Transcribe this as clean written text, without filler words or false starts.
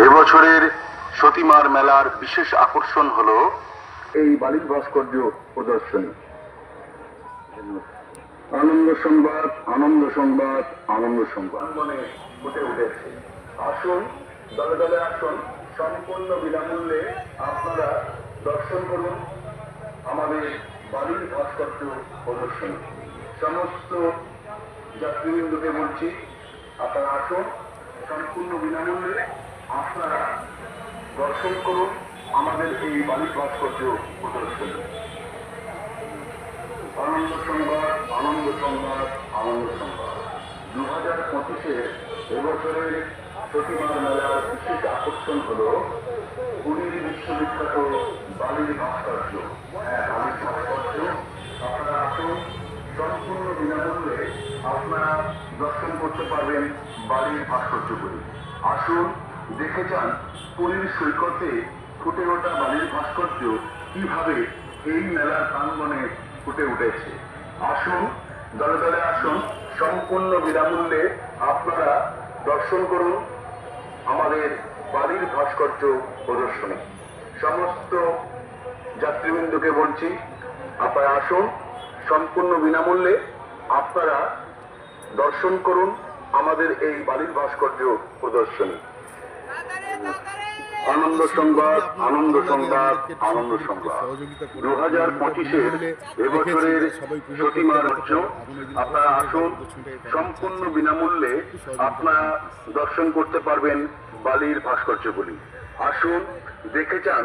এবছরের সতীমার মেলার বিশেষ আকর্ষণ হলো এই বালির ভাস্কর্য প্রদর্শনী। আনন্দ সংবাদ, আনন্দ সংবাদ, আনন্দ সংবাদ মনে ফুটে উঠেছে। আসুন, দলে দলে আসুন, সম্পূর্ণ বিনামূল্যে আপনারা দর্শন করুন আমাদের বালির ভাস্কর্য প্রদর্শনী। সমস্ত যাত্রীবৃন্দকে বলছি, আপনারা আসুন, সম্পূর্ণ বিনামূল্যে আপনারা দর্শন করুন আমাদের এই বালির ভাস্কর্য প্রদর্শনী। আনন্দ সংবাদ, আনন্দ সংবাদ, আনন্দ সংবাদ। 2025-এর এবছরের সতীমার মেলার বিশেষ আকর্ষণ হল পুরীর বিশ্ববিখ্যাত বালির ভাস্কর্য। বালির ভাস্কর্য আপনারা আসুন, সম্পূর্ণ বিনামূল্যে আপনারা দর্শন করতে পারবেন বালির ভাস্কর্যগুলি। আসুন, দেখে যান পুরীর সৈকতে ফুটে ওঠা বালির ভাস্কর্য কিভাবে এই মেলার প্রাঙ্গণে ফুটে উঠেছে। আসুন, দলে দলে আসুন, সম্পূর্ণ বিনামূল্যে আপনারা দর্শন করুন আমাদের বালির ভাস্কর্য প্রদর্শনী। সমস্ত যাত্রীবৃন্দকে বলছি, আপনারা আসুন, সম্পূর্ণ বিনামূল্যে আপনারা দর্শন করুন আমাদের এই বালির ভাস্কর্য প্রদর্শনী। আনন্দ সংবাদ, আনন্দ সংবাদ, আনন্দ সংবাদ। 2025-এর এবছরের সতীমার আপনারা আসুন, সম্পূর্ণ বিনামূল্যে আপনারা দর্শন করতে পারবেন বালির ভাস্কর্যগুলি। আসুন, দেখে যান।